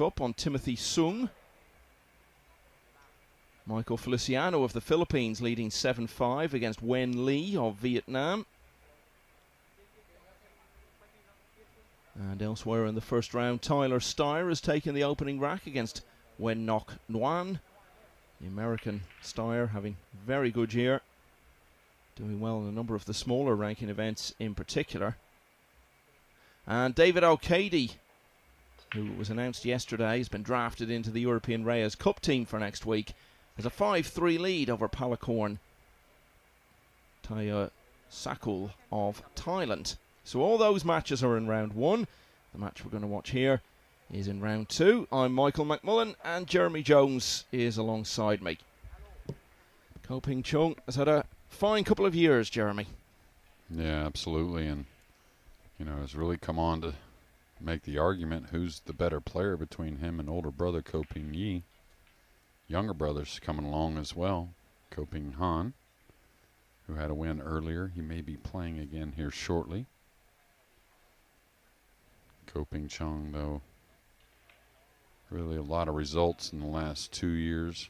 up on Timothy Sung. Michael Feliciano of the Philippines leading 7-5 against Nguyen Lee of Vietnam. And elsewhere in the first round, Tyler Steyer has taken the opening rack against Nguyen Ngoc Nguyen. The American Steyer having a very good year, doing well in a number of the smaller ranking events in particular. And David O'Cady, who was announced yesterday, has been drafted into the European Reyes Cup team for next week, has a 5-3 lead over Palakorn Taya Sakul of Thailand. So all those matches are in round one. The match we're going to watch here is in round two. I'm Michael McMullen and Jeremy Jones is alongside me. Ko Ping Chung has had a fine couple of years, Jeremy. Yeah, absolutely. And, you know, has really come on to make the argument who's the better player between him and older brother Ko Ping Yi. Younger brother's coming along as well, Ko Ping Han, who had a win earlier. He may be playing again here shortly. Ko Ping Chung, though, really a lot of results in the last 2 years.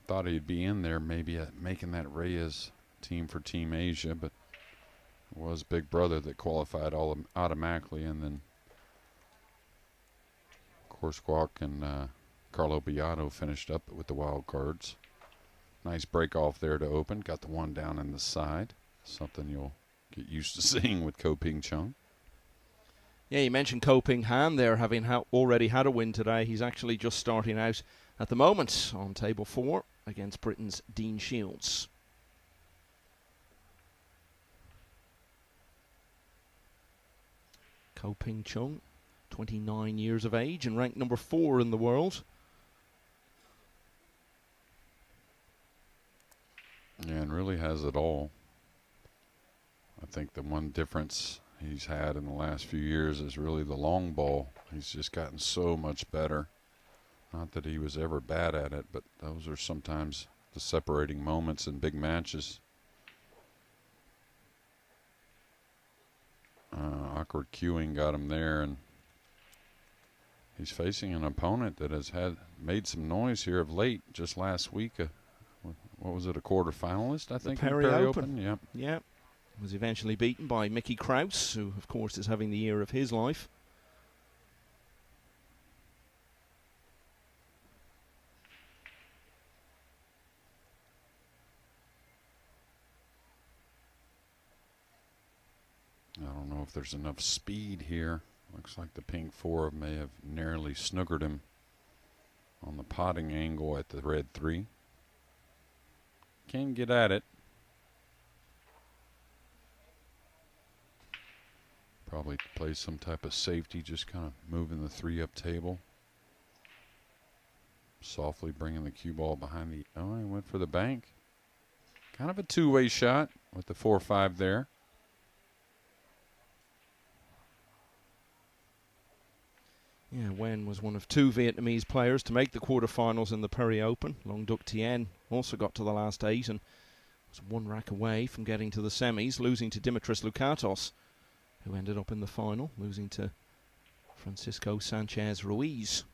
Thought he'd be in there maybe at making that Reyes team for Team Asia, but it was Big Brother that qualified all automatically, and then of course Guac and Carlo Beato finished up with the wild cards. Nice break off there to open. Got the one down in the side. Something you'll get used to seeing with Ko Ping Chung. Yeah, you mentioned Ko Ping Han there, having already had a win today. He's actually just starting out at the moment on table 4 against Britain's Dean Shields. Ko Ping Chung, 29 years of age and ranked number 4 in the world. Yeah, and really has it all. I think the one difference he's had in the last few years is really the long ball. He's just gotten so much better. Not that he was ever bad at it, but those are sometimes the separating moments in big matches. Awkward cueing got him there, and he's facing an opponent that has made some noise here of late. Just last week, what was it, a quarterfinalist, I think? The Perry Open. Yep. Yeah. Was eventually beaten by Mickey Kraus, who, of course, is having the year of his life. I don't know if there's enough speed here. Looks like the pink 4 may have narrowly snookered him on the potting angle at the red 3. Can get at it. Probably play some type of safety, just kind of moving the 3 up table. Softly bringing the cue ball behind the, oh, he went for the bank. Kind of a two-way shot with the 4-5 there. Yeah, Nguyen was one of 2 Vietnamese players to make the quarterfinals in the Perry Open. Long Duc Tien also got to the last 8 and was 1 rack away from getting to the semis, losing to Dimitris Lukatos, who ended up in the final, losing to Francisco Sanchez Ruiz.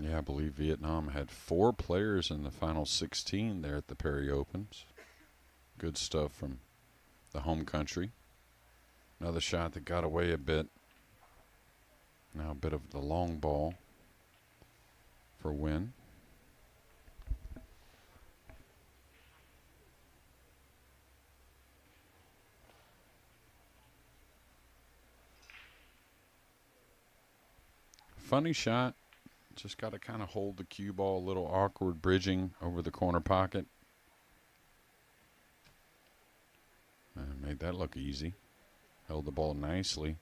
Yeah, I believe Vietnam had 4 players in the final 16 there at the Perry Opens. Good stuff from the home country. Another shot that got away a bit. Now a bit of the long ball for Nguyen. Funny shot. Just got to kind of hold the cue ball a little awkward, bridging over the corner pocket. And made that look easy. Held the ball nicely.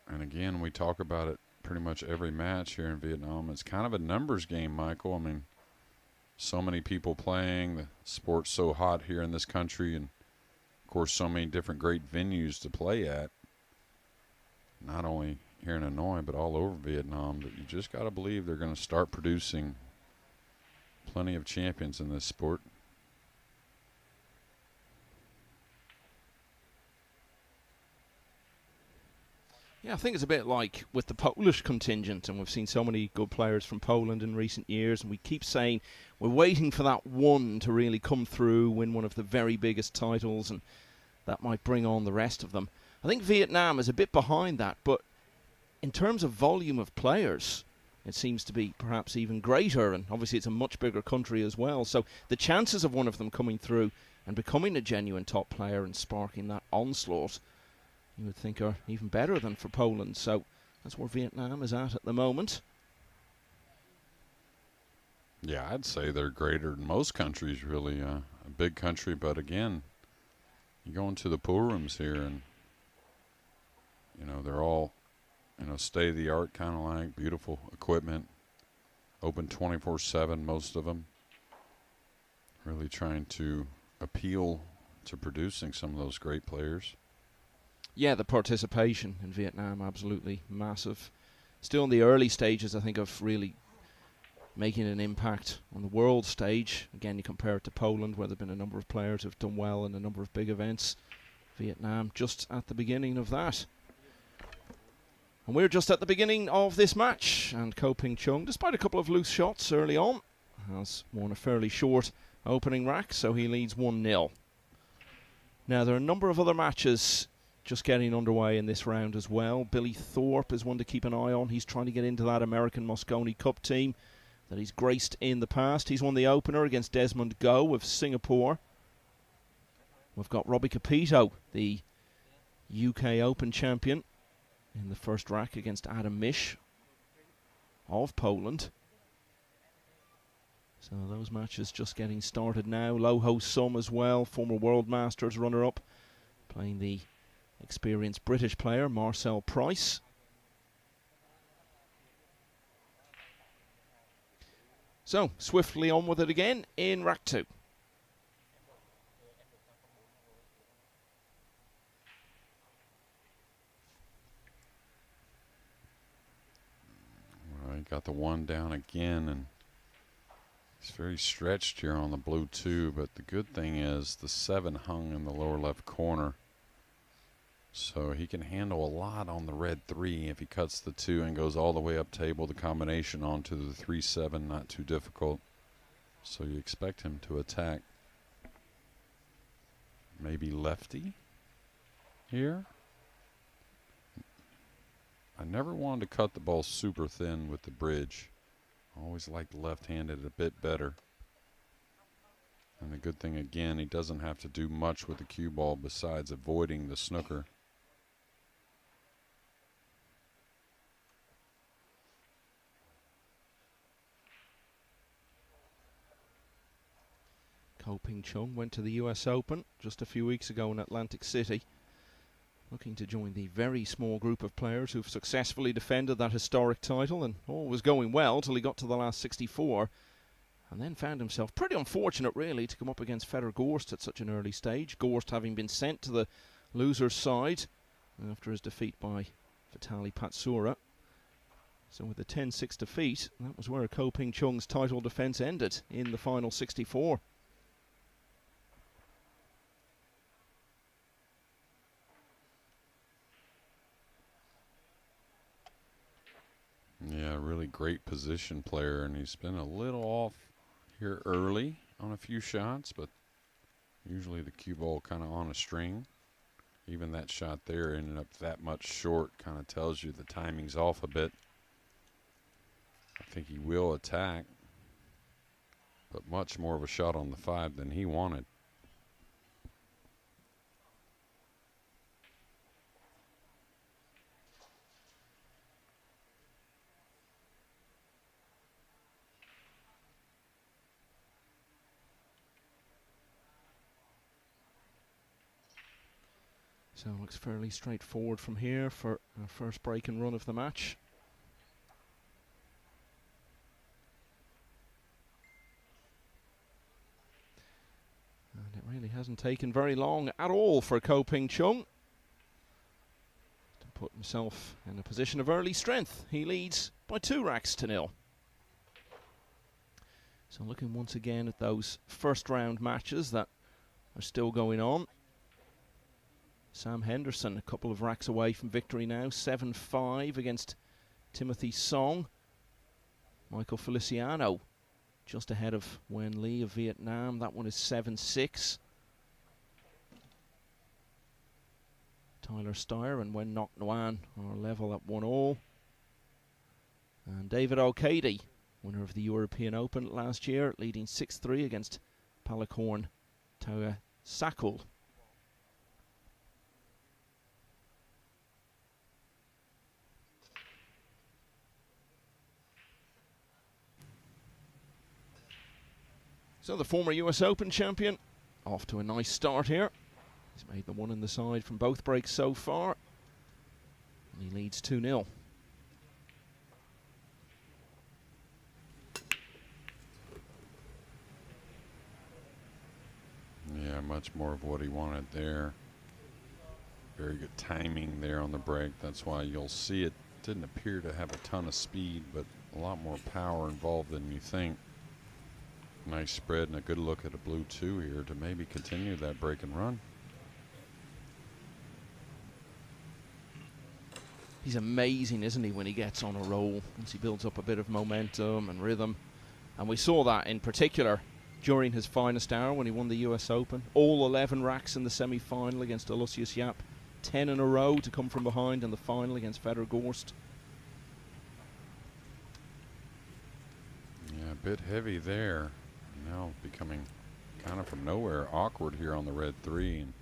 And again, we talk about it pretty much every match here in Vietnam. It's kind of a numbers game, Michael. I mean, so many people playing. The sport's so hot here in this country. And, of course, so many different great venues to play at. Not only here in Hanoi, but all over Vietnam. But you just got to believe they're going to start producing plenty of champions in this sport. Yeah, I think it's a bit like with the Polish contingent, and we've seen so many good players from Poland in recent years, and we keep saying we're waiting for that one to really come through, win one of the very biggest titles, and that might bring on the rest of them. I think Vietnam is a bit behind that, but in terms of volume of players, it seems to be perhaps even greater, and obviously it's a much bigger country as well, so the chances of one of them coming through and becoming a genuine top player and sparking that onslaught, you would think, are even better than for Poland. So that's where Vietnam is at the moment. Yeah, I'd say they're greater than most countries, really. A big country, but again, you go into the pool rooms here and, you know, they're all, you know, state-of-the-art, kind of like beautiful equipment, open 24/7, most of them. Really trying to appeal to producing some of those great players. Yeah, the participation in Vietnam, absolutely massive. Still in the early stages, I think, of really making an impact on the world stage. Again, you compare it to Poland, where there have been a number of players who've done well in a number of big events. Vietnam just at the beginning of that. And we're just at the beginning of this match, and Ko Ping-chung, despite a couple of loose shots early on, has won a fairly short opening rack, so he leads 1-0. Now, there are a number of other matches just getting underway in this round as well. Billy Thorpe is one to keep an eye on. He's trying to get into that American Moscone Cup team that he's graced in the past. He's won the opener against Desmond Go of Singapore. We've got Robbie Capito, the UK Open champion, in the first rack against Adam Mish of Poland. So those matches just getting started now. Low Ho Sum as well, former World Masters runner-up, playing the experienced British player Marcel Price. So, swiftly on with it again in rack 2. Well, he got the one down again, and he's very stretched here on the blue 2, but the good thing is the 7 hung in the lower left corner. So he can handle a lot on the red 3 if he cuts the 2 and goes all the way up table. The combination onto the 3-7, not too difficult. So you expect him to attack maybe lefty here. I never wanted to cut the ball super thin with the bridge. I always liked left-handed a bit better. And the good thing, again, he doesn't have to do much with the cue ball besides avoiding the snooker. Ko Ping-chung went to the US Open just a few weeks ago in Atlantic City, looking to join the very small group of players who've successfully defended that historic title, and all was going well till he got to the last 64, and then found himself pretty unfortunate really to come up against Fedor Gorst at such an early stage, Gorst having been sent to the loser's side after his defeat by Vitaly Patsura. So with the 10-6 defeat, that was where Ko Ping-chung's title defence ended in the final 64. Yeah, really great position player, and he's been a little off here early on a few shots, but usually the cue ball kind of on a string. Even that shot there ended up that much short, kind of tells you the timing's off a bit. I think he will attack, but much more of a shot on the 5 than he wanted. So it looks fairly straightforward from here for our first break and run of the match. And it really hasn't taken very long at all for Ko Ping-chung to put himself in a position of early strength. He leads by 2 racks to 0. So looking once again at those first round matches that are still going on. Sam Henderson a couple of racks away from victory now, 7-5 against Timothy Song. Michael Feliciano just ahead of Nguyen Lee of Vietnam. That one is 7-6. Tyler Steyer and Nguyen Ngoc Nguyen are level at 1-1. And David O'Cady, winner of the European Open last year, leading 6-3 against Palakorn Taua Sakul. So the former US Open champion off to a nice start here. He's made the one in the side from both breaks so far. And he leads 2-0. Yeah, much more of what he wanted there. Very good timing there on the break. That's why you'll see it didn't appear to have a ton of speed, but a lot more power involved than you think. Nice spread and a good look at a blue 2 here to maybe continue that break and run. He's amazing, isn't he, when he gets on a roll, once he builds up a bit of momentum and rhythm. And we saw that in particular during his finest hour when he won the US Open. All 11 racks in the semi-final against Aloysius Yap. 10 in a row to come from behind in the final against Fedor Gorst. Yeah, a bit heavy there. Now becoming kind of from nowhere awkward here on the red 3. And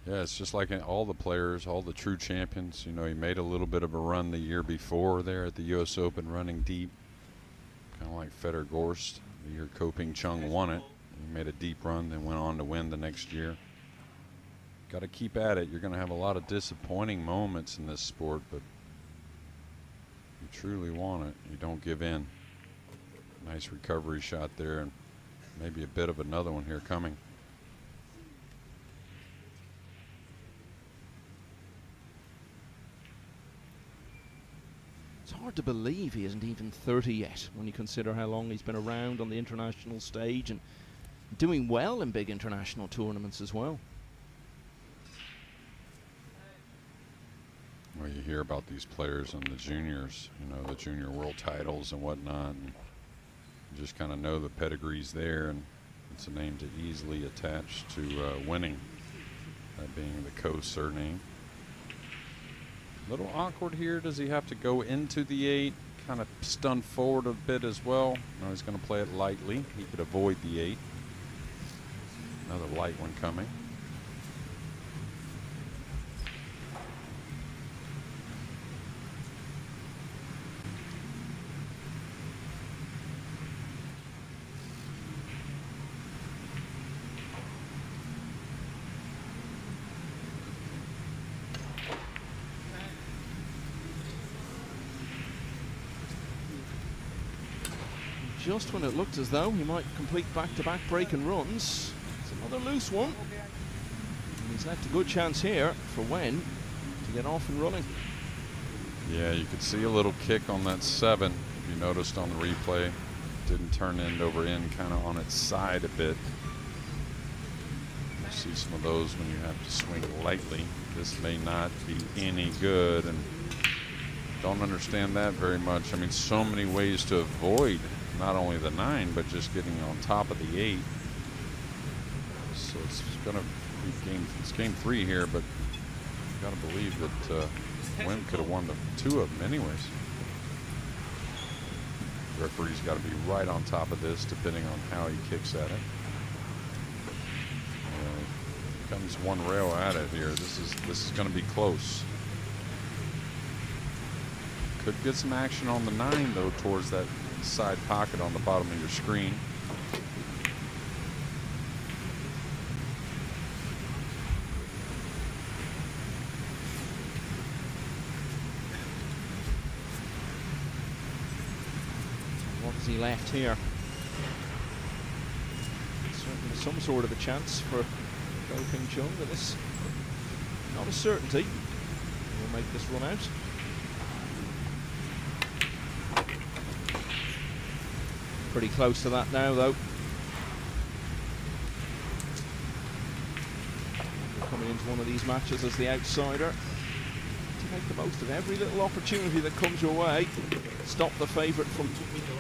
yeah, it's just like all the players, all the true champions. You know, he made a little bit of a run the year before there at the US Open, running deep. Kind of like Fedor Gorst, the year Ko Ping Chung won it. He made a deep run, then went on to win the next year. Got to keep at it. You're going to have a lot of disappointing moments in this sport, but you truly want it. You don't give in. Nice recovery shot there, and maybe a bit of another one here coming. It's hard to believe he isn't even 30 yet when you consider how long he's been around on the international stage and doing well in big international tournaments as well. Well, you hear about these players in the juniors, you know, the junior world titles and whatnot, and you just kind of know the pedigree's there, and it's a name to easily attach to winning, that being the Ko surname. A little awkward here. Does he have to go into the 8? Kind of stunned forward a bit as well. No, he's going to play it lightly. He could avoid the 8. Another light one coming. Just when it looked as though he might complete back-to-back break and runs, it's another loose one. And he's left a good chance here for Nguyen to get off and running. Yeah, you could see a little kick on that 7. If you noticed on the replay, didn't turn end over end, kind of on its side a bit. You see some of those when you have to swing lightly. This may not be any good, and don't understand that very much. I mean, so many ways to avoid not only the 9, but just getting on top of the 8. So it's going to be game 3 here, but you got to believe that Nguyen could have won the 2 of them anyways. The referee's got to be right on top of this, depending on how he kicks at it. Comes one rail at it here. This is going to be close. Could get some action on the 9 though, towards that side pocket on the bottom of your screen. What has he left here? Certainly some sort of a chance for Ko Ping Chung, but this not a certainty. He'll make this run out. Pretty close to that now, though. coming into one of these matches as the outsider. To make the most of every little opportunity that comes your way. Stop the favourite from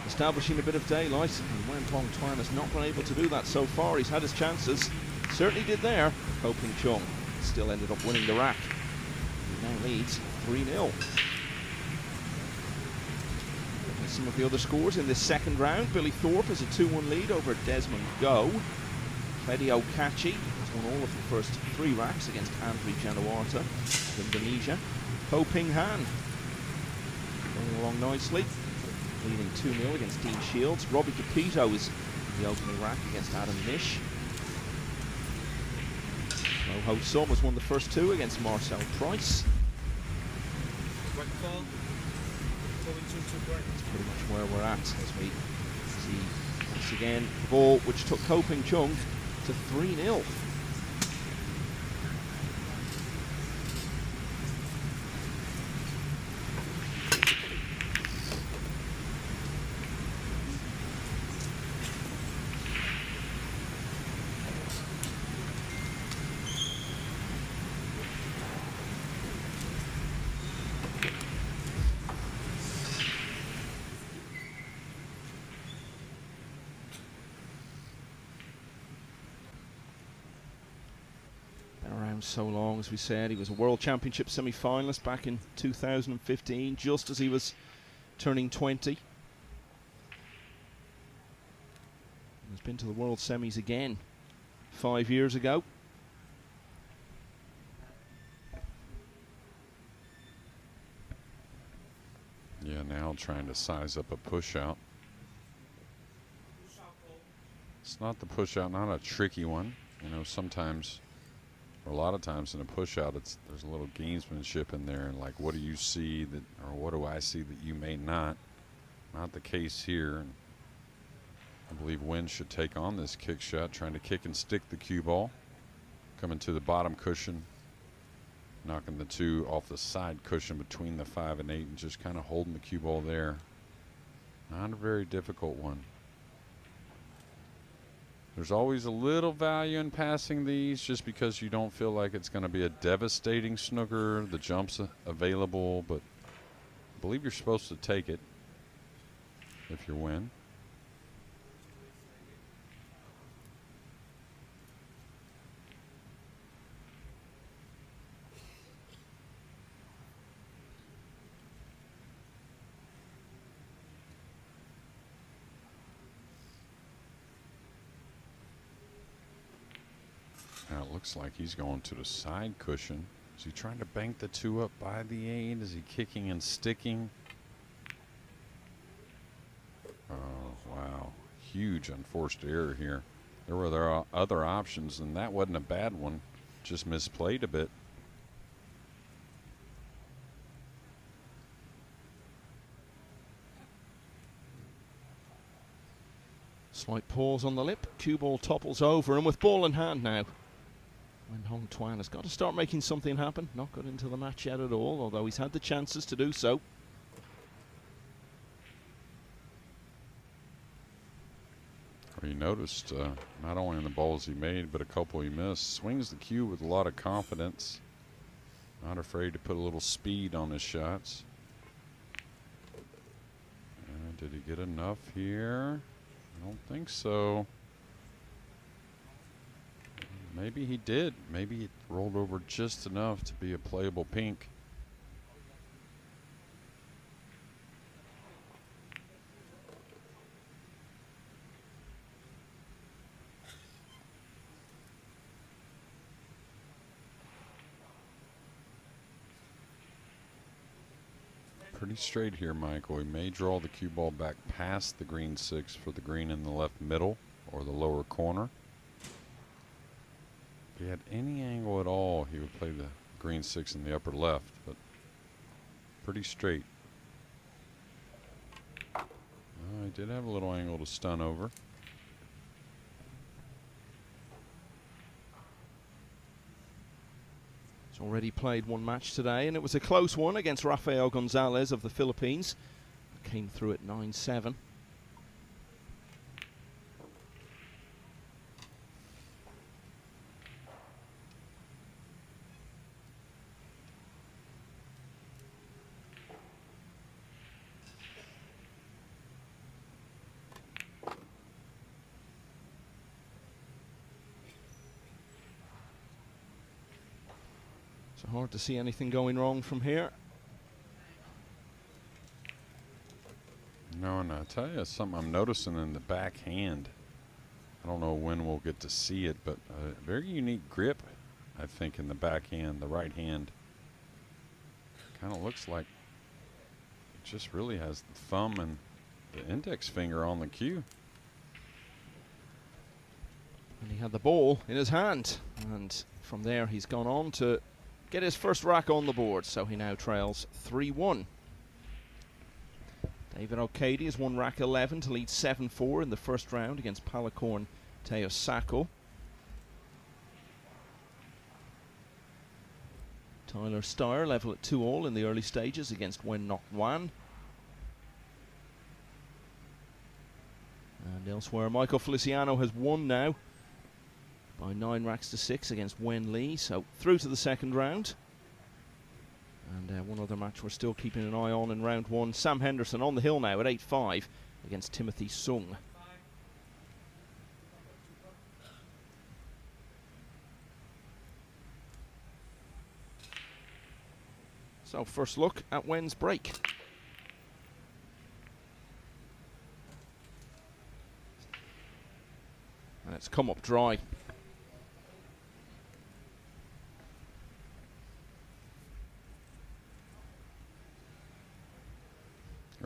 establishing a bit of daylight. And Nguyễn Tuấn has not been able to do that so far. He's had his chances. Certainly did there.柯秉中still ended up winning the rack. He now leads 3-0. Some of the other scores in this second round. Billy Thorpe has a 2-1 lead over Desmond Go. Fedi Okachi has won all of the first 3 racks against Andri Januarta of Indonesia. Ko Ping Han going along nicely, leading 2-0 against Dean Shields. Robbie Capito is in the opening rack against Adam Nish. Moho Sum has won the first 2 against Marcel Price. That's pretty much where we're at as we see once again the ball which took Ko Ping Chung to 3-0. So long, as we said. He was a World Championship semi-finalist back in 2015, just as he was turning 20. He's been to the World Semis again 5 years ago. Yeah, now trying to size up a push-out. It's not the push-out, not a tricky one. You know, sometimes, or a lot of times in a push-out, there's a little gamesmanship in there, and like, what do you see that, or what do I see that you may not? Not the case here. And I believe Nguyen should take on this kick shot, trying to kick and stick the cue ball. Coming to the bottom cushion, knocking the 2 off the side cushion between the 5 and 8, and just kind of holding the cue ball there. Not a very difficult one. There's always a little value in passing these, just because you don't feel like it's going to be a devastating snooker. The jump's available, but I believe you're supposed to take it if you're Nguyen. Now it looks like he's going to the side cushion. Is he trying to bank the 2 up by the 8? Is he kicking and sticking? Oh, wow. Huge unforced error here. There were other options, and that wasn't a bad one. Just misplayed a bit. Slight pause on the lip. Cue ball topples over, and with ball in hand now, Nguyễn Tuấn has got to start making something happen. Not got into the match yet at all, although he's had the chances to do so. Well, you noticed not only in the balls he made, but a couple he missed. Swings the cue with a lot of confidence. Not afraid to put a little speed on his shots. Did he get enough here? I don't think so. Maybe he did. Maybe it rolled over just enough to be a playable pink. Pretty straight here, Michael. He may draw the cue ball back past the green 6 for the green in the left middle or the lower corner. If he had any angle at all, he would play the green 6 in the upper left, but pretty straight. He did have a little angle to stun over. He's already played one match today, and it was a close one against Rafael Gonzalez of the Philippines. Came through at 9-7. So hard to see anything going wrong from here. No, and I'll tell you something I'm noticing in the backhand. I don't know when we'll get to see it, but a very unique grip, I think, in the backhand, the right hand. Kind of looks like it just really has the thumb and the index finger on the cue. And he had the ball in his hand, and from there he's gone on to get his first rack on the board, so he now trails 3-1. David O'Cady has won rack 11 to lead 7-4 in the first round against Palacorn Teosako. Tyler Steyer level at 2-all in the early stages against Nguyen Ngoc Nguyen. And elsewhere, Michael Feliciano has won now by 9 racks to 6 against Wen Lee, so through to the second round. And one other match we're still keeping an eye on in round 1. Sam Henderson on the hill now at 8-5 against Timothy Sung. So first look at Wen's break. And it's come up dry.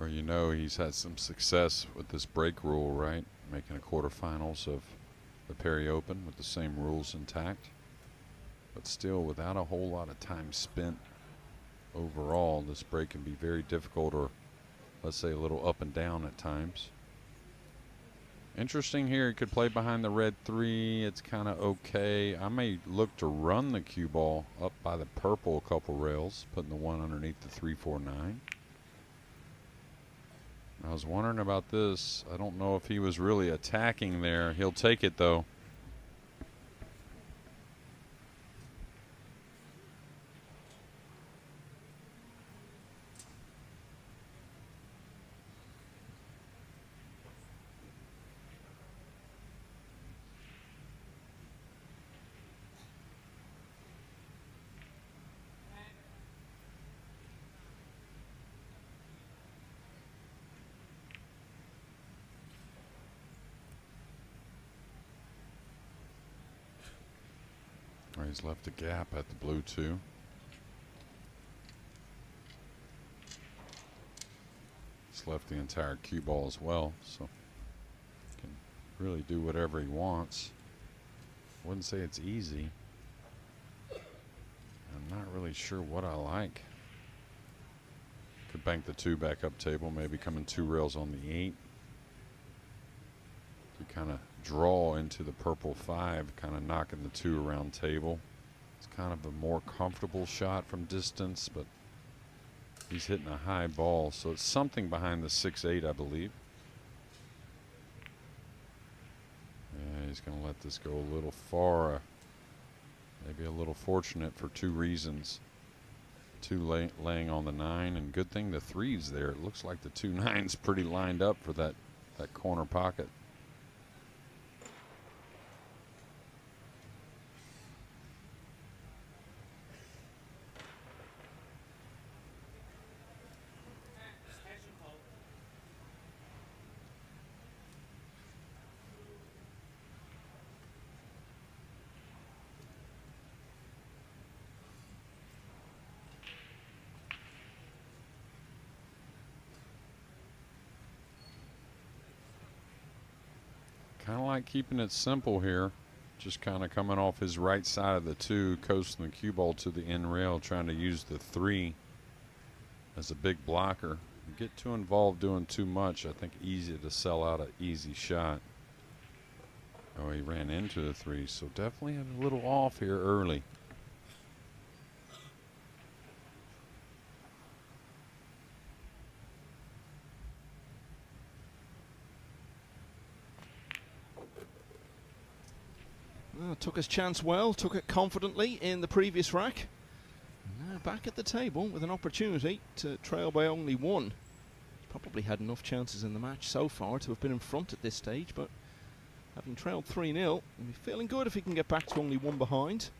Or you know he's had some success with this break rule, right? Making a quarterfinals of the Perry Open with the same rules intact. But still, without a whole lot of time spent overall, this break can be very difficult, or let's say a little up and down at times. Interesting here, he could play behind the red 3. It's kind of okay. I may look to run the cue ball up by the purple a couple rails, putting the 1 underneath the 3-4-9. I was wondering about this. I don't know if he was really attacking there. He'll take it though. He's left a gap at the blue 2. He's left the entire cue ball as well, so he can really do whatever he wants. Wouldn't say it's easy. I'm not really sure what I like. Could bank the 2 back up table, maybe coming 2 rails on the 8. To kind of draw into the purple 5, kind of knocking the 2 around table. It's kind of a more comfortable shot from distance, but he's hitting a high ball, so it's something behind the 6-8, I believe. Yeah, he's going to let this go a little far. Maybe a little fortunate for 2 reasons. 2 laying on the 9, and good thing the 3's there. It looks like the 2 9's pretty lined up for that corner pocket. Kind of like keeping it simple here. Just kind of coming off his right side of the 2, coasting the cue ball to the end rail, trying to use the 3 as a big blocker. You get too involved doing too much, I think easy to sell out an easy shot. Oh, he ran into the 3, so definitely had a little off here early. Took his chance well, took it confidently in the previous rack. And now back at the table with an opportunity to trail by only 1. He's probably had enough chances in the match so far to have been in front at this stage, but having trailed 3-0, he'll be feeling good if he can get back to only 1 behind.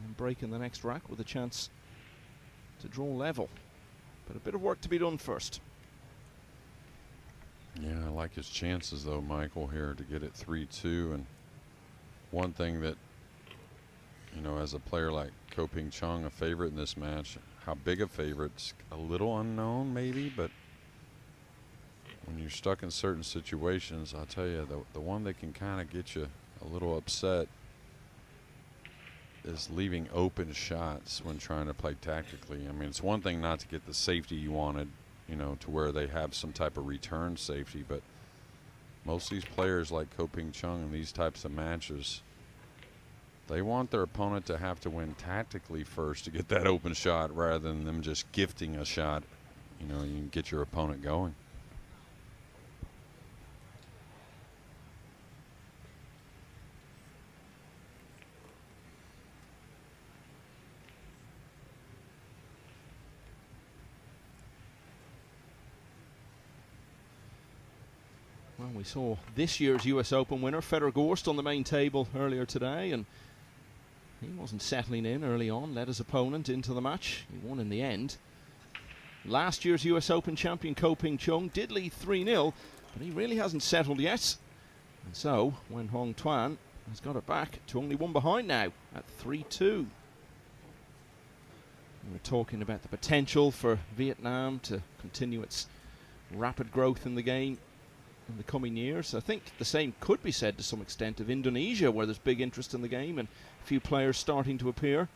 and breaking the next rack with a chance to draw level. But a bit of work to be done first. Yeah, I like his chances though, Michael, here to get it 3-2. And one thing that, you know, as a player like Ko Ping-chung, a favorite in this match, how big a favorite's a little unknown maybe, but when you're stuck in certain situations, I'll tell you, the one that can kind of get you a little upset is leaving open shots when trying to play tactically. I mean, it's one thing not to get the safety you wanted, you know, to where they have some type of return safety, but most of these players like Ko Ping-chung in these types of matches, they want their opponent to have to win tactically first to get that open shot rather than them just gifting a shot. You know, you can get your opponent going. Well, we saw this year's US Open winner, Fedor Gorst, on the main table earlier today, and he wasn't settling in early on, led his opponent into the match. He won in the end. Last year's US Open champion Ko Ping-chung did lead 3-0, but he really hasn't settled yet. And so, Wen Tuan has got it back to only one behind now at 3-2. We're talking about the potential for Vietnam to continue its rapid growth in the game in the coming years. I think the same could be said to some extent of Indonesia, where there's big interest in the game and a few players starting to appear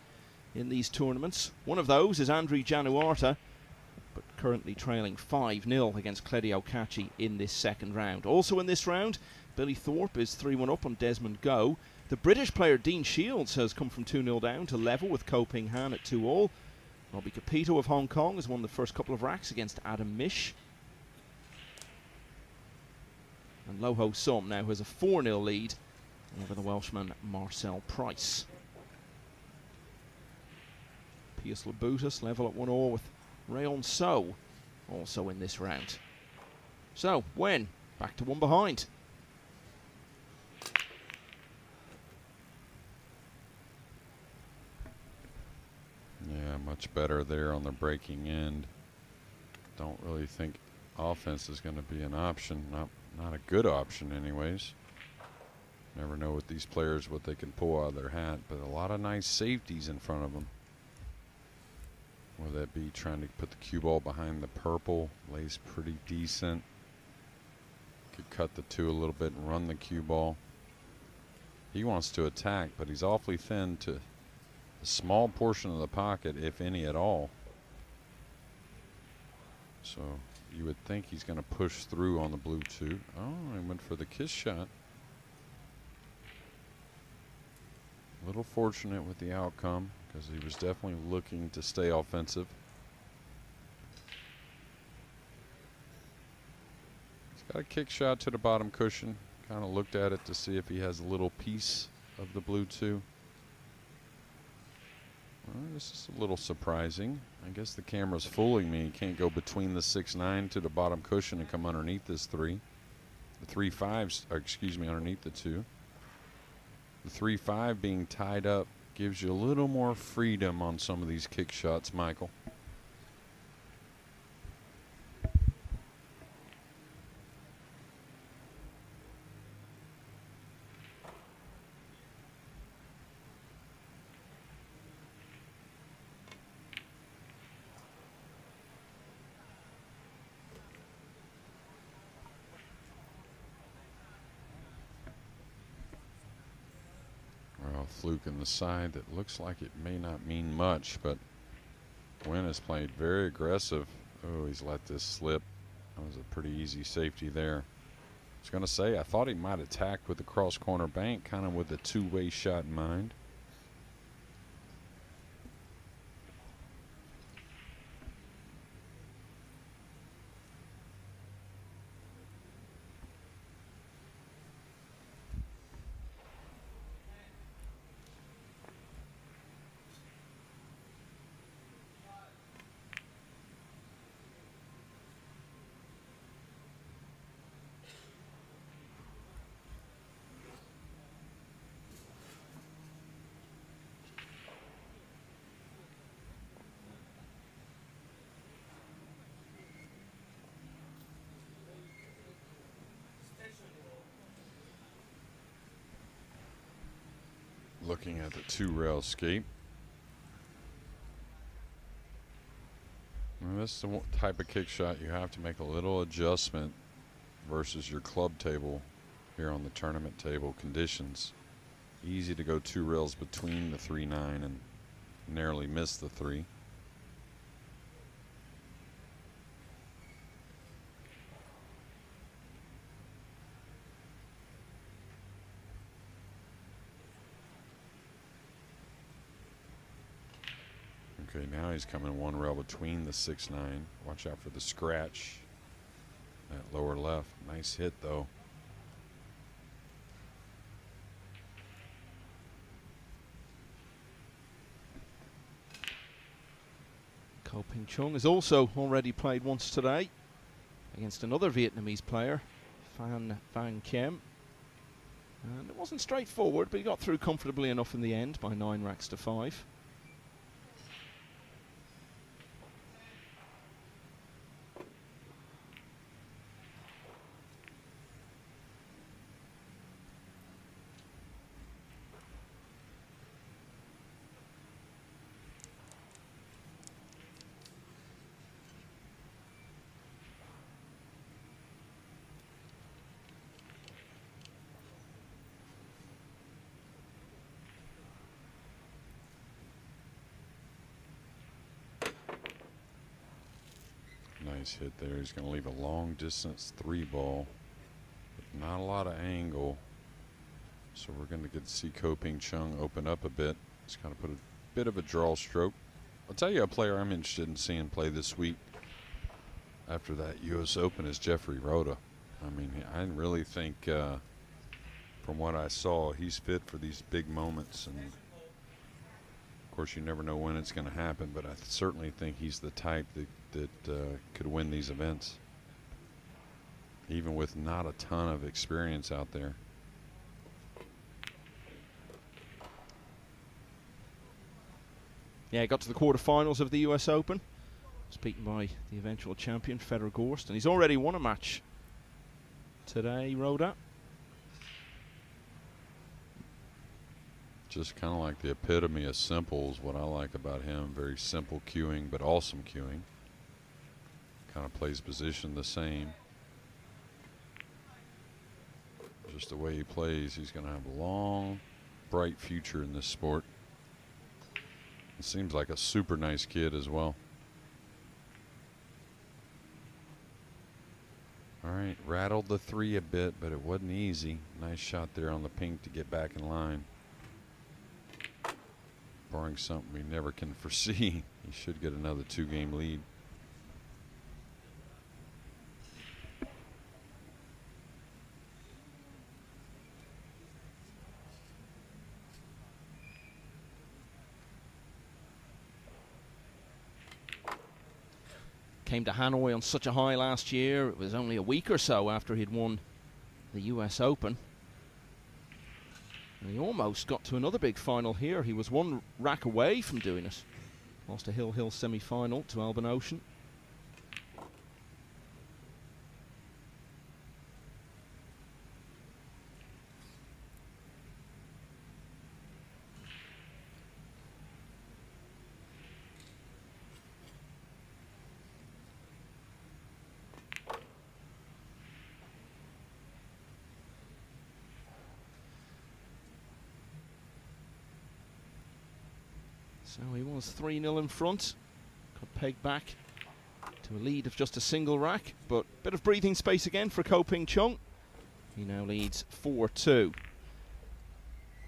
in these tournaments. One of those is Andri Januarta, but currently trailing 5-0 against Claudio Caci in this second round. Also in this round, Billy Thorpe is 3-1 up on Desmond Go. The British player Dean Shields has come from 2-0 down to level with Ko Ping Han at 2-all. Robbie Capito of Hong Kong has won the first couple of racks against Adam Mish. And Lo Ho Sum now has a 4-0 lead over the Welshman Marcel Price. Pius Labutus level at 1-all with Rayon So also in this round. So, Wen back to one behind. Yeah, much better there on the breaking end. Don't really think offense is going to be an option. Not a good option anyways. Never know with these players what they can pull out of their hat, but a lot of nice safeties in front of them. Whether that be trying to put the cue ball behind the purple, lays pretty decent. Could cut the two a little bit and run the cue ball. He wants to attack, but he's awfully thin to a small portion of the pocket, if any at all. So you would think he's going to push through on the blue two. Oh, he went for the kiss shot. A little fortunate with the outcome because he was definitely looking to stay offensive. He's got a kick shot to the bottom cushion. Kind of looked at it to see if he has a little piece of the blue two. Well, this is a little surprising. I guess the camera's fooling me. You can't go between the 6-9 to the bottom cushion and come underneath this 3. The 3-5s, excuse me, underneath the 2. The 3-5 being tied up gives you a little more freedom on some of these kick shots, Michael. Fluke in the side that looks like it may not mean much, but Nguyen has played very aggressive. Oh, he's let this slip. That was a pretty easy safety there. I was going to say, I thought he might attack with the cross corner bank, kind of with a two-way shot in mind. Looking at the 2-rail skate. And this is the type of kick shot you have to make a little adjustment versus your club table here on the tournament table conditions. Easy to go 2 rails between the 3-9 and narrowly miss the 3. Okay, now he's coming 1 rail between the 6-9. Watch out for the scratch. That lower left. Nice hit, though. Ko Ping-chung has also already played once today against another Vietnamese player, Phan Van Kiem. And it wasn't straightforward, but he got through comfortably enough in the end by 9 racks to 5. Nice hit there. He's going to leave a long distance 3 ball. But not a lot of angle. So we're going to get to see Ko Ping-chung open up a bit. He's kind of put a bit of a draw stroke. I'll tell you a player I'm interested in seeing play this week after that U.S. Open is Jeffrey Rhoda. I mean, I really think from what I saw, he's fit for these big moments. And of course, you never know when it's going to happen, but I certainly think he's the type that could win these events, even with not a ton of experience out there. Yeah, he got to the quarterfinals of the US Open. Was beaten by the eventual champion, Fedor Gorst, and he's already won a match today, Rhoda. Just kind of like the epitome of simple is what I like about him. Very simple cueing, but awesome cueing. Kind of plays position the same. Just the way he plays, he's going to have a long, bright future in this sport. It seems like a super nice kid as well. All right, rattled the 3 a bit, but it wasn't easy. Nice shot there on the pink to get back in line. Barring something we never can foresee, he should get another 2-game lead. Came to Hanoi on such a high last year. It was only a week or so after he'd won the US Open. And he almost got to another big final here. He was 1 rack away from doing it. Lost a Hill-Hill semi-final to Alban Ocean. So he was 3-0 in front. Got pegged back to a lead of just a single rack, but a bit of breathing space again for Ko Ping-chung. He now leads 4-2.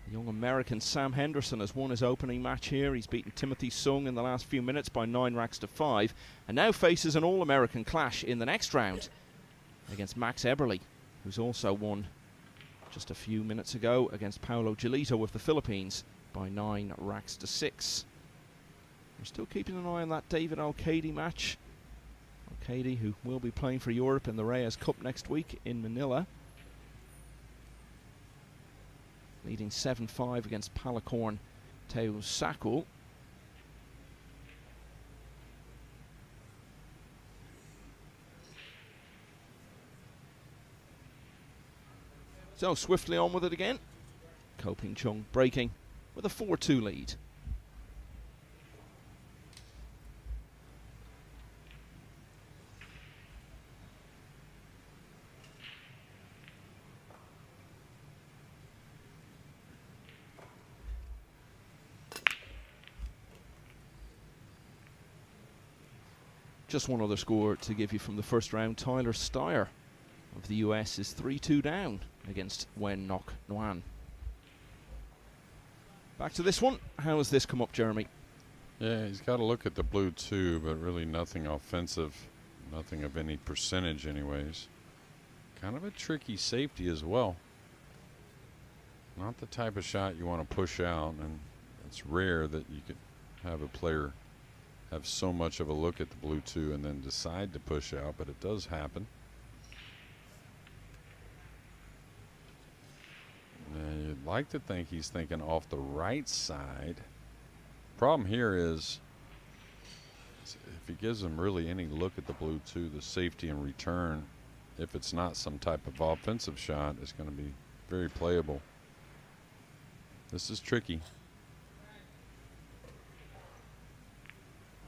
The young American Sam Henderson has won his opening match here. He's beaten Timothy Sung in the last few minutes by 9 racks to 5, and now faces an All-American clash in the next round against Max Eberle, who's also won just a few minutes ago against Paulo Gilito of the Philippines by 9 racks to 6. We're still keeping an eye on that David Al-Kaidi match. Al-Kaidi, who will be playing for Europe in the Reyes Cup next week in Manila. Leading 7-5 against Palakorn Teo Sakul. So swiftly on with it again. Ko Ping-chung breaking with a 4-2 lead. Just one other score to give you from the first round. Tyler Steyer of the US is 3-2 down against Nguyen Ngoc Nguyen. Back to this one. How has this come up, Jeremy? Yeah, he's got to look at the blue too, but really nothing offensive, nothing of any percentage anyways. Kind of a tricky safety as well. Not the type of shot you want to push out, and it's rare that you could have a player have so much of a look at the blue two and then decide to push out, but it does happen. And you'd like to think he's thinking off the right side. Problem here is if he gives him really any look at the blue two, the safety in return, if it's not some type of offensive shot, is going to be very playable. This is tricky.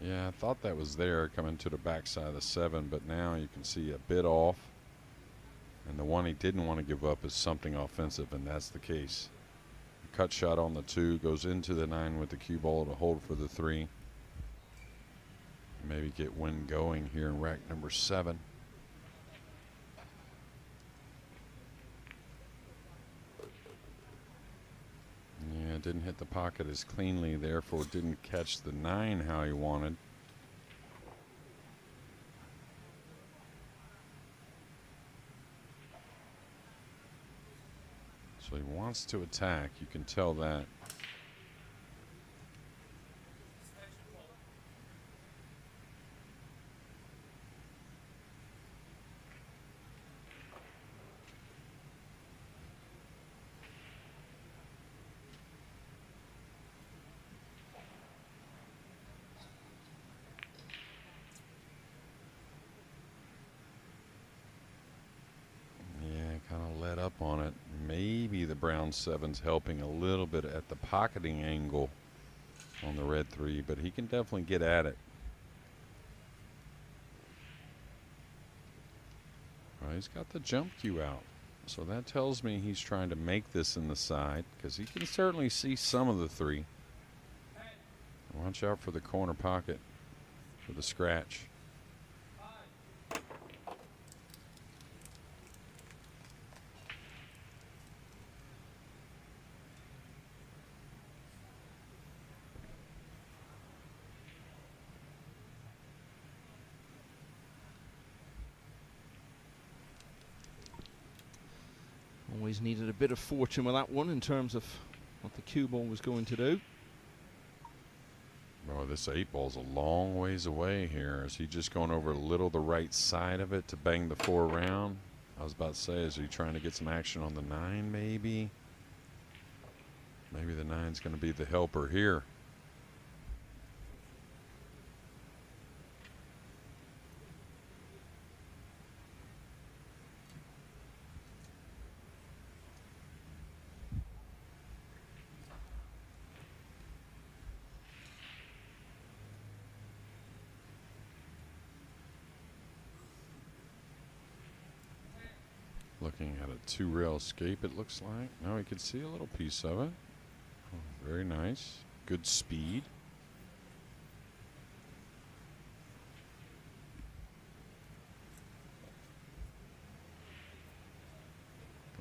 Yeah, I thought that was there coming to the backside of the 7, but now you can see a bit off. And the one he didn't want to give up is something offensive, and that's the case. The cut shot on the 2 goes into the 9 with the cue ball to hold for the 3. Maybe get Nguyen going here in rack number 7. Yeah, didn't hit the pocket as cleanly, therefore didn't catch the 9 how he wanted. So he wants to attack, you can tell that. Up on it. Maybe the brown 7's helping a little bit at the pocketing angle on the red 3, but he can definitely get at it. Well, he's got the jump cue out, so that tells me he's trying to make this in the side, because he can certainly see some of the 3. Watch out for the corner pocket for the scratch. Always needed a bit of fortune with that one in terms of what the cue ball was going to do. Oh, this 8 ball's a long ways away here. Is he just going over a little the right side of it to bang the 4 around? I was about to say, is he trying to get some action on the 9 maybe? Maybe the 9's going to be the helper here. Looking at a 2-rail escape, it looks like. Now we can see a little piece of it. Oh, very nice. Good speed.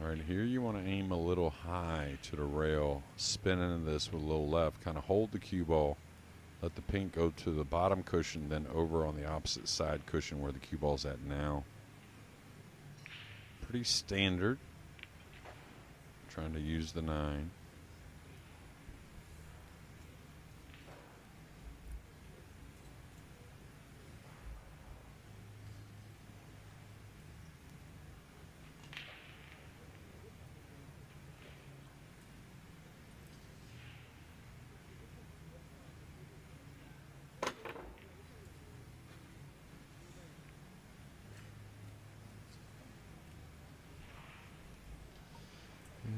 All right, here you want to aim a little high to the rail, spin into this with a little left, kind of hold the cue ball, let the pink go to the bottom cushion, then over on the opposite side cushion where the cue ball's at now. Pretty standard. Trying to use the 9.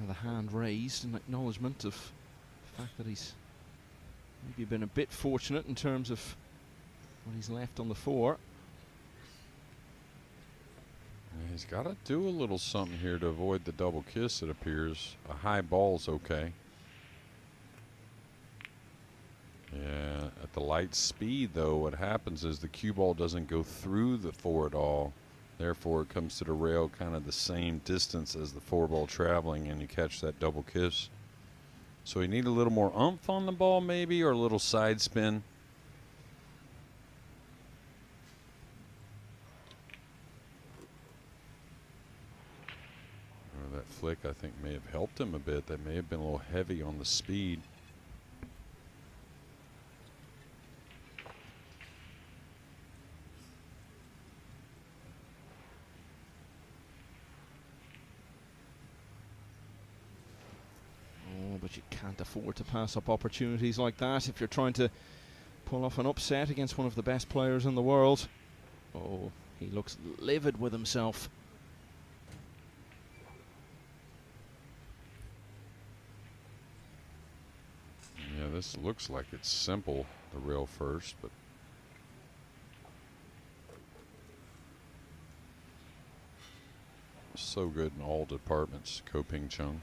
The hand raised in acknowledgement of The fact that he's maybe been a bit fortunate in terms of what he's left on the four. Yeah, he's got to do a little something here to avoid the double kiss, it appears. A high ball's okay. Yeah, at the light speed, though, what happens is the cue ball doesn't go through the four at all. Therefore, it comes to the rail kind of the same distance as the four ball traveling, and you catch that double kiss. So you need a little more oomph on the ball, maybe, or a little side spin. Or that flick, I think, may have helped him a bit. That may have been a little heavy on the speed. But you can't afford to pass up opportunities like that if you're trying to pull off an upset against one of the best players in the world. Oh, he looks livid with himself. Yeah, this looks like it's simple, the rail first, but so good in all departments, Ko-Ping Chung.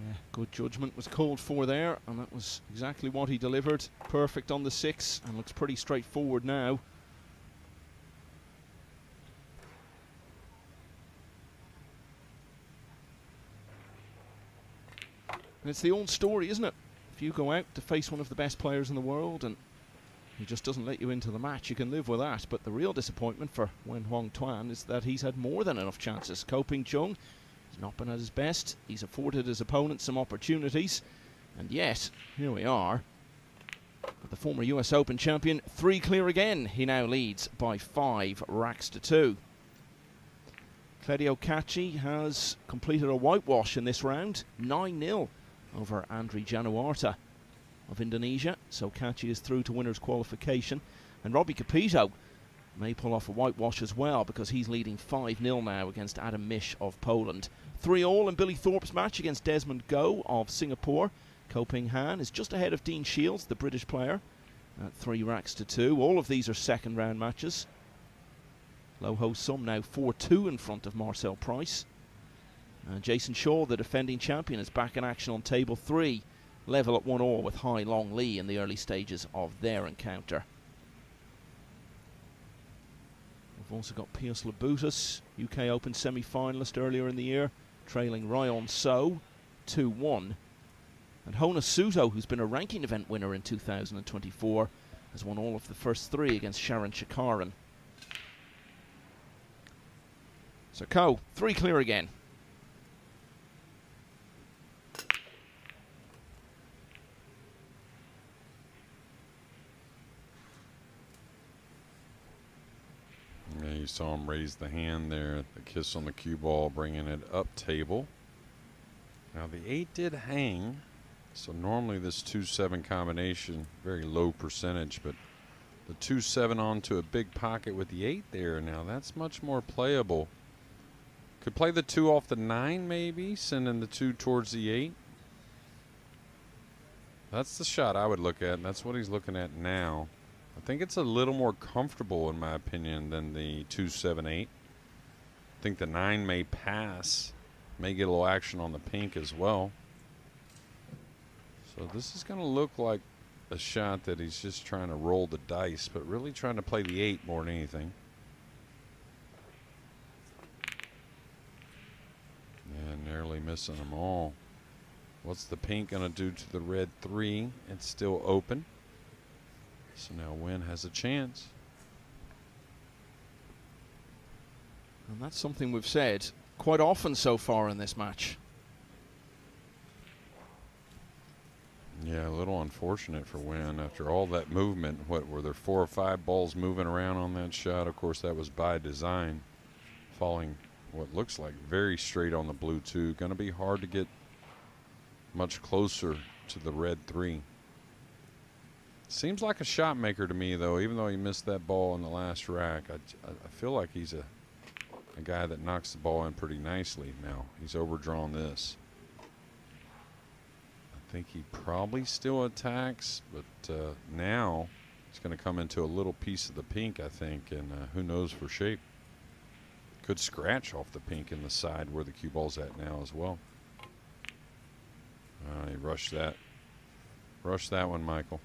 Yeah, good judgment was called for there, and that was exactly what he delivered. Perfect on the six, and looks pretty straightforward now. And it's the old story, isn't it? If you go out to face one of the best players in the world and he just doesn't let you into the match, you can live with that. But the real disappointment for Nguyễn Tuấn is that he's had more than enough chances. Ko-Ping Chung, he's not been at his best. He's afforded his opponent some opportunities. And yet, here we are. With the former US Open champion, 3 clear again. He now leads by 5 racks to 2. Claudio Cacci has completed a whitewash in this round. 9-0 over Andri Januarta of Indonesia. So Cacci is through to winners qualification. And Robbie Capito may pull off a whitewash as well, because he's leading 5-0 now against Adam Mish of Poland. 3-all in Billy Thorpe's match against Desmond Go of Singapore. Ko-Ping Han is just ahead of Dean Shields, the British player, at 3 racks to 2. All of these are second round matches. Low Ho Sum now 4-2 in front of Marcel Price. Jason Shaw, the defending champion, is back in action on table 3. Level at 1-all with Hai Long Lee in the early stages of their encounter. We've also got Pius Labutus, UK Open semi-finalist earlier in the year, trailing Ryan So 2-1. And Hona Suto, who's been a ranking event winner in 2024, has won all of the first 3 against Sharon Shakaran. So Ko, 3 clear again. Yeah, you saw him raise the hand there, the kiss on the cue ball, bringing it up table. Now the 8 did hang, so normally this 2-7 combination, very low percentage, but the 2-7 onto a big pocket with the 8 there, now that's much more playable. Could play the 2 off the 9 maybe, sending the 2 towards the 8. That's the shot I would look at, and that's what he's looking at now. I think it's a little more comfortable, in my opinion, than the 2-7-8. I think the 9 may pass, may get a little action on the pink as well. So this is going to look like a shot that he's just trying to roll the dice, but really trying to play the 8 more than anything. And narrowly missing them all. What's the pink going to do to the red 3? It's still open. So now Nguyen has a chance. And that's something we've said quite often so far in this match. Yeah, a little unfortunate for Nguyen after all that movement. What were there, 4 or 5 balls moving around on that shot? Of course, that was by design. Falling what looks like very straight on the blue 2. Going to be hard to get much closer to the red 3. Seems like a shot maker to me, though, even though he missed that ball in the last rack. I feel like he's a guy that knocks the ball in pretty nicely now. He's overdrawn this. think he probably still attacks, but now he's going to come into a little piece of the pink, I think, and who knows for shape. Could scratch off the pink in the side where the cue ball's at now as well. He rushed that. Rushed that one, Michael.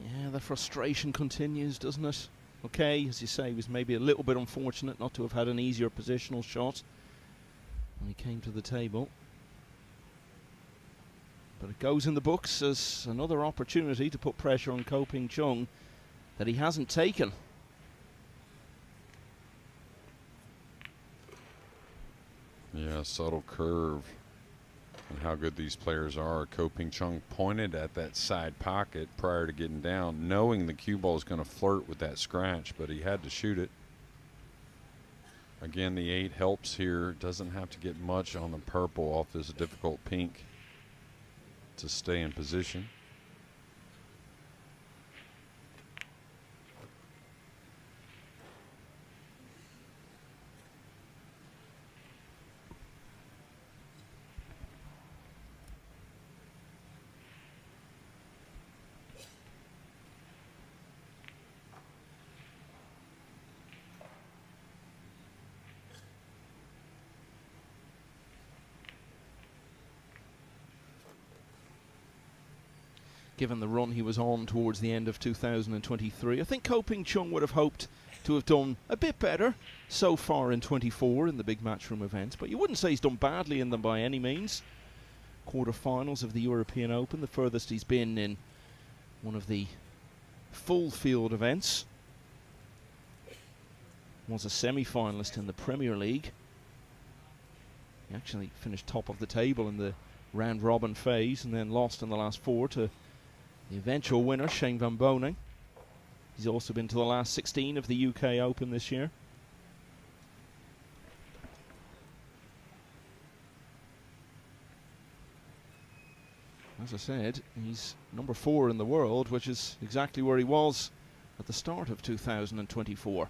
Yeah, the frustration continues, doesn't it? Okay, as you say, he was maybe a little bit unfortunate not to have had an easier positional shot when he came to the table. But it goes in the books as another opportunity to put pressure on Ko Ping-chung that he hasn't taken. Yeah, subtle curve and how good these players are. Ko Ping-chung pointed at that side pocket prior to getting down, knowing the cue ball is going to flirt with that scratch, but he had to shoot it. Again, the 8 helps here. Doesn't have to get much on the purple off this difficult pink to stay in position. Given the run he was on towards the end of 2023, I think Ko Ping-chung would have hoped to have done a bit better so far in 24 in the big matchroom events, but you wouldn't say he's done badly in them by any means. Quarter-finals of the European Open, the furthest he's been in one of the full field events. Was a semi-finalist in the Premier League. He actually finished top of the table in the round-robin phase and then lost in the last 4 to the eventual winner, Shane Van Boening. He's also been to the last 16 of the UK Open this year. As I said, he's number 4 in the world, which is exactly where he was at the start of 2024.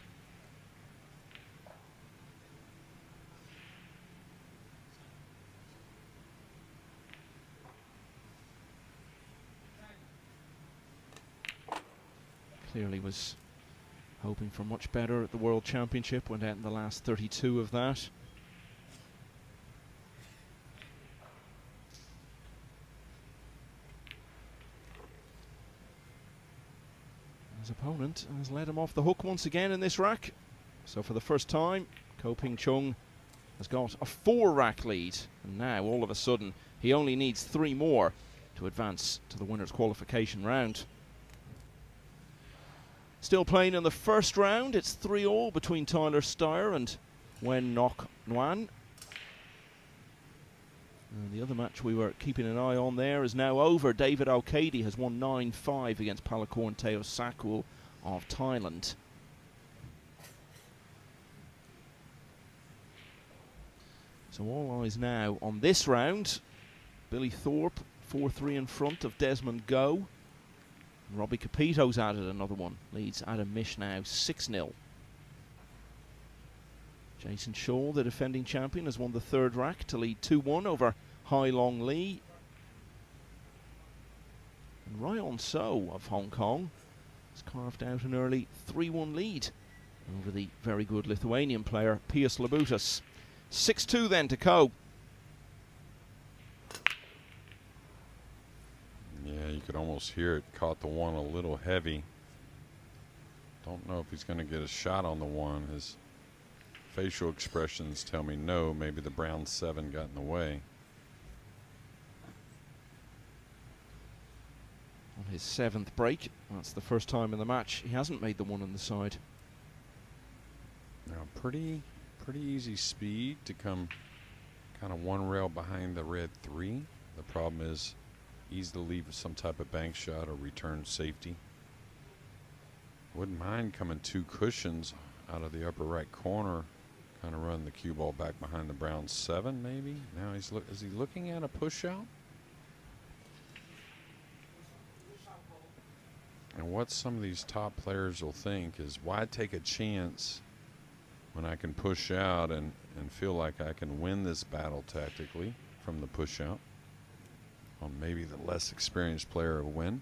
Clearly was hoping for much better at the World Championship, went out in the last 32 of that. His opponent has let him off the hook once again in this rack. So for the first time, Ko Ping-chung has got a 4-rack lead, and now all of a sudden he only needs 3 more to advance to the winner's qualification round. Still playing in the first round, it's 3-all between Tyler Steyer and Nguyen Nguyen. And the other match we were keeping an eye on there is now over. David O'Cady has won 9-5 against Palakorn Teosakul of Thailand. So all eyes now on this round. Billy Thorpe 4-3 in front of Desmond Go. Robbie Capito's added another one. Leads Adam Mish now 6-0. Jason Shaw, the defending champion, has won the 3rd rack to lead 2-1 over Hai Long Lee. And Ryan So of Hong Kong has carved out an early 3-1 lead over the very good Lithuanian player Pius Labutas. 6-2 then to Ko. Yeah, you could almost hear it. Caught the one a little heavy. Don't know if he's going to get a shot on the one. His facial expressions tell me no. Maybe the brown 7 got in the way. On his 7th break, that's the first time in the match he hasn't made the one on the side. Now, pretty easy speed to come kind of 1 rail behind the red 3. The problem is easy to leave some type of bank shot or return safety. Wouldn't mind coming 2 cushions out of the upper right corner, kind of run the cue ball back behind the brown 7 maybe. Now is he looking at a push out? And what some of these top players will think is, why take a chance when I can push out and feel like I can win this battle tactically from the push out. Well, maybe the less experienced player will win.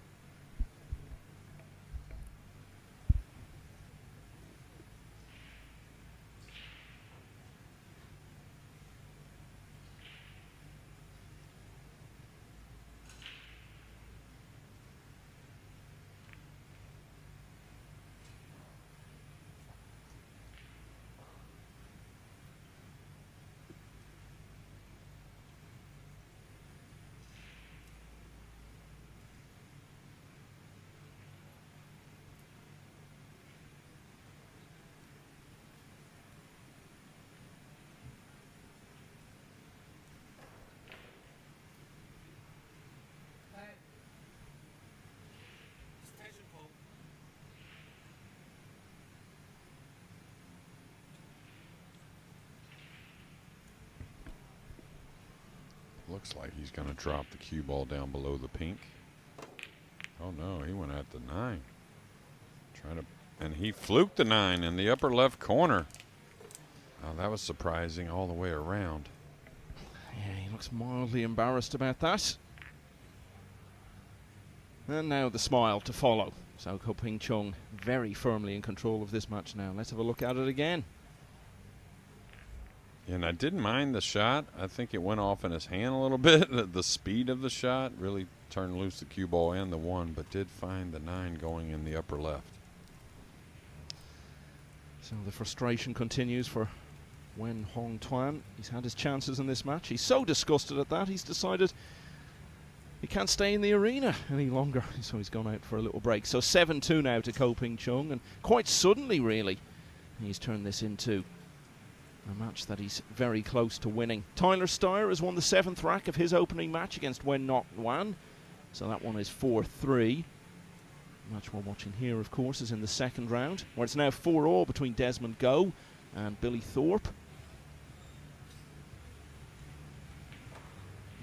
Looks like he's going to drop the cue ball down below the pink. Oh no, he went at the 9. And he fluked the 9 in the upper left corner. Oh, that was surprising all the way around. Yeah, he looks mildly embarrassed about that. And now the smile to follow. So Ko Ping-chung very firmly in control of this match now. Let's have a look at it again. And I didn't mind the shot. I think it went off in his hand a little bit. The speed of the shot really turned loose the cue ball and the 1, but did find the 9 going in the upper left. So the frustration continues for Nguyen Hong Tuan. He's had his chances in this match. He's so disgusted at that, he's decided he can't stay in the arena any longer. So he's gone out for a little break. So 7-2 now to Ko Ping-chung, and quite suddenly, really, he's turned this into a match that he's very close to winning. Tyler Steyer has won the 7th rack of his opening match against Nguyen Ngoc Nguyen. So that one is 4-3. The match we're watching here, of course, is in the 2nd round, where it's now 4-all between Desmond Go and Billy Thorpe.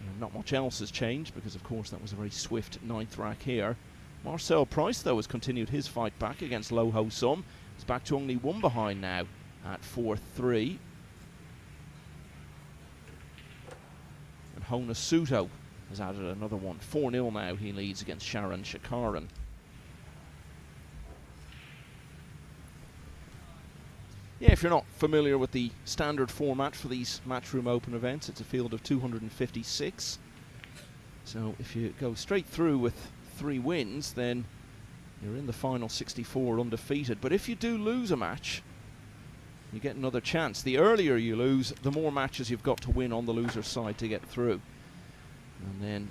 And not much else has changed because, of course, that was a very swift 9th rack here. Marcel Price, though, has continued his fight back against Lo Ho Sum. He's back to only 1 behind now at 4-3. And Hona Suto has added another one. 4-0 now he leads against Sharon Shakaran. Yeah, if you're not familiar with the standard format for these Matchroom Open events, it's a field of 256. So if you go straight through with 3 wins, then you're in the final 64 undefeated. But if you do lose a match, you get another chance. The earlier you lose, the more matches you've got to win on the loser's side to get through. And then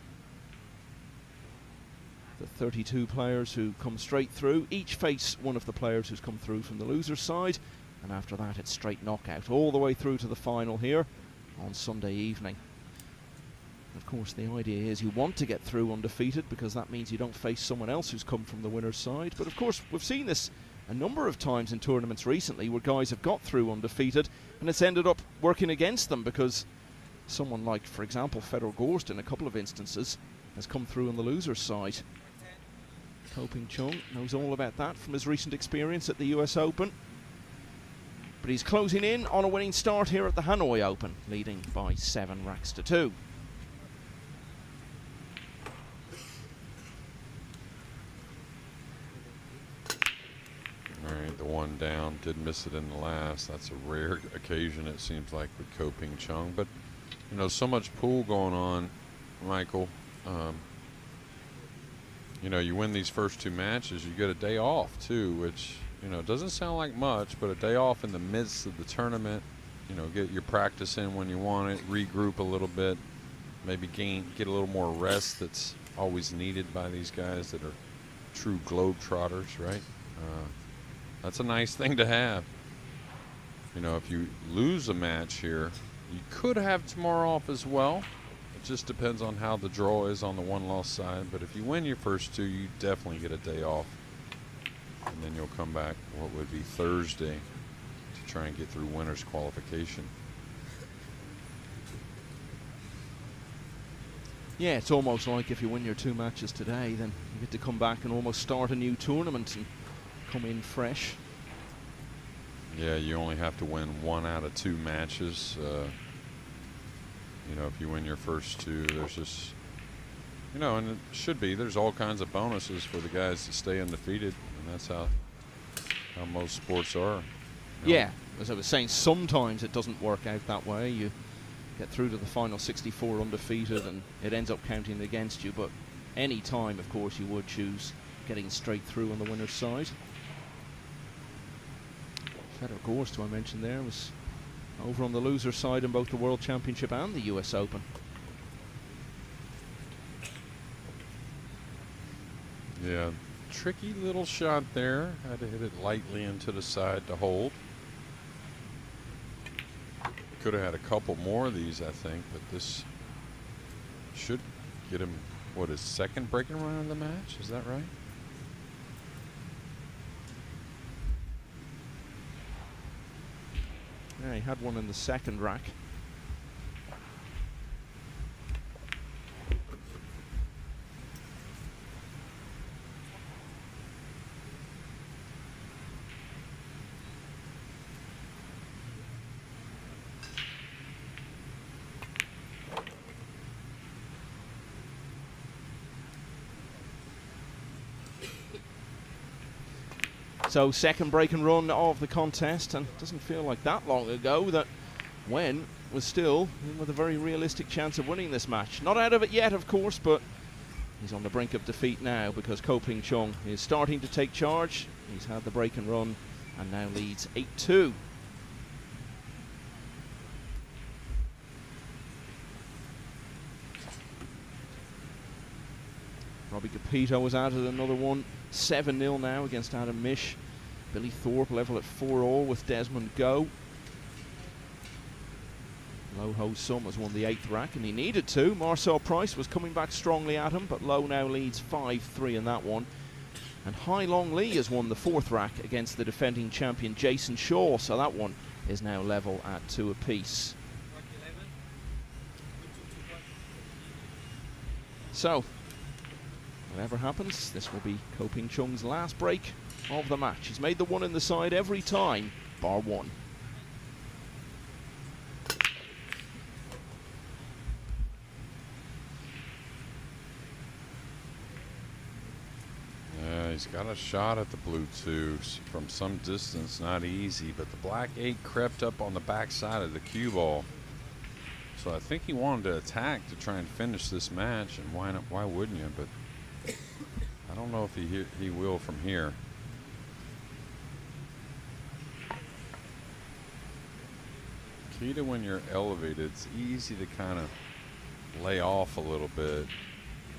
the 32 players who come straight through each face one of the players who's come through from the loser's side. And after that, it's straight knockout all the way through to the final here on Sunday evening. Of course, the idea is you want to get through undefeated because that means you don't face someone else who's come from the winner's side. But of course, we've seen this a number of times in tournaments recently where guys have got through undefeated and it's ended up working against them because someone like, for example, Fedor Gorst in a couple of instances has come through on the loser's side. Ko Ping-chung knows all about that from his recent experience at the US Open. But he's closing in on a winning start here at the Hanoi Open, leading by 7 racks to 2. All right, the 1 down, did miss it in the last. That's a rare occasion, it seems like, with Ko Ping-chung. But, you know, so much pool going on, Michael. You know, you win these first 2 matches, you get a day off, too, which, you know, doesn't sound like much, but a day off in the midst of the tournament, you know, get your practice in when you want it, regroup a little bit, maybe get a little more rest that's always needed by these guys that are true globetrotters, right? That's a nice thing to have. You know, if you lose a match here, you could have tomorrow off as well. It just depends on how the draw is on the 1-loss side. But if you win your first 2, you definitely get a day off. And then you'll come back what would be Thursday to try and get through winner's qualification. Yeah, it's almost like if you win your 2 matches today, then you get to come back and almost start a new tournament and come in fresh. Yeah, you only have to win 1 out of 2 matches. You know, if you win your first 2, there's just, you know, and it should be, there's all kinds of bonuses for the guys to stay undefeated, and that's how most sports are. You know? Yeah, as I was saying, sometimes it doesn't work out that way. You get through to the final 64 undefeated and it ends up counting against you, but any time, of course, you would choose getting straight through on the winner's side. Federer Gorst, who I mentioned there, was over on the loser's side in both the World Championship and the US Open. Yeah, tricky little shot there. Had to hit it lightly into the side to hold. Could have had a couple more of these, I think, but this should get him, what, his second breaking run of the match? Is that right? Yeah, he had one in the second rack. So second break and run of the contest, and it doesn't feel like that long ago that Nguyen was still in with a very realistic chance of winning this match. Not out of it yet, of course, but he's on the brink of defeat now because Ko Ping-chung is starting to take charge. He's had the break and run and now leads 8-2. Robbie Capito was added another one. 7-0 now against Adam Mish. Billy Thorpe level at 4-all with Desmond Go. Low Ho Sum has won the 8th rack, and he needed to. Marcel Price was coming back strongly at him, but Low now leads 5-3 in that one. And Hai Long Lee has won the 4th rack against the defending champion Jason Shaw, so that one is now level at 2 apiece. So, whatever happens, this will be Ko Ping-chung's last break of the match. He's made the one in the side every time, bar one. Yeah, he's got a shot at the blue 2 from some distance, not easy, but the black 8 crept up on the backside of the cue ball. So I think he wanted to attack to try and finish this match, and why not? Why wouldn't you? But I don't know if he will from here. Key to when you're elevated, it's easy to kind of lay off a little bit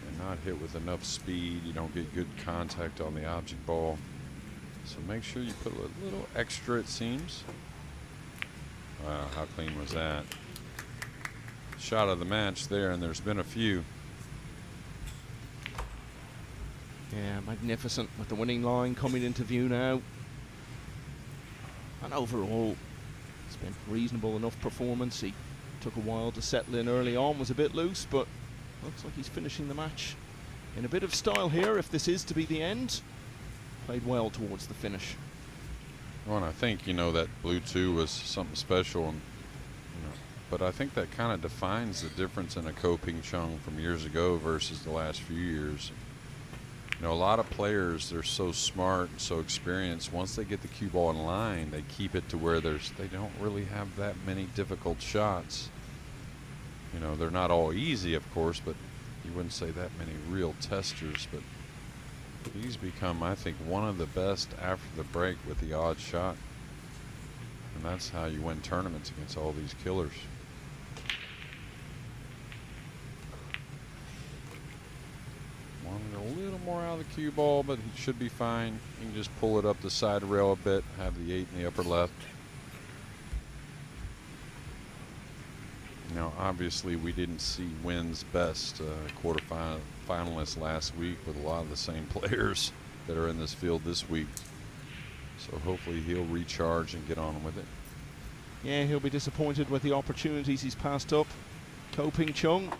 and not hit with enough speed. You don't get good contact on the object ball. So make sure you put a little extra, it seems. Wow, how clean was that? Shot of the match there, and there's been a few. Yeah, magnificent with the winning line coming into view now. And overall, it's been reasonable enough performance. He took a while to settle in early on, was a bit loose, but looks like he's finishing the match in a bit of style here. If this is to be the end, played well towards the finish. Well, and I think, you know, that blue 2 was something special, and you know, but I think that kind of defines the difference in a Ko Ping-chung from years ago versus the last few years. You know, a lot of players, they're so smart and so experienced. Once they get the cue ball in line, they keep it to where they don't really have that many difficult shots. You know, they're not all easy, of course, but you wouldn't say that many real testers. But he's become, I think, one of the best after the break with the odd shot. And that's how you win tournaments against all these killers. Wanted a little more out of the cue ball, but he should be fine. You can just pull it up the side rail a bit, have the 8 in the upper left. Now, obviously, we didn't see Nguyen's best quarterfinalist last week with a lot of the same players that are in this field this week. So hopefully he'll recharge and get on with it. Yeah, he'll be disappointed with the opportunities he's passed up. Ko Ping-chung,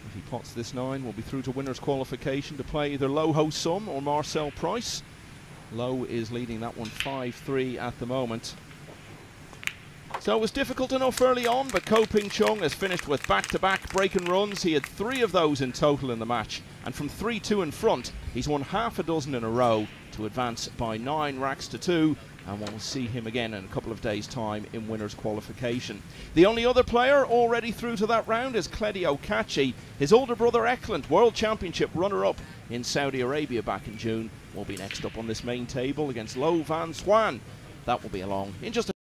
if he pots this 9, will be through to winner's qualification to play either Low Ho Sum or Marcel Price. Low is leading that one 5-3 at the moment. So it was difficult enough early on, but Ko Ping-chung has finished with back-to-back breaking runs. He had 3 of those in total in the match, and from 3-2 in front, he's won half a dozen in a row to advance by 9 racks to 2, and we'll see him again in a couple of days' time in winners' qualification. The only other player already through to that round is Cledi Okachi. His older brother Eklund, World Championship runner-up in Saudi Arabia back in June, will be next up on this main table against Lo Van Xuan. That will be along in just a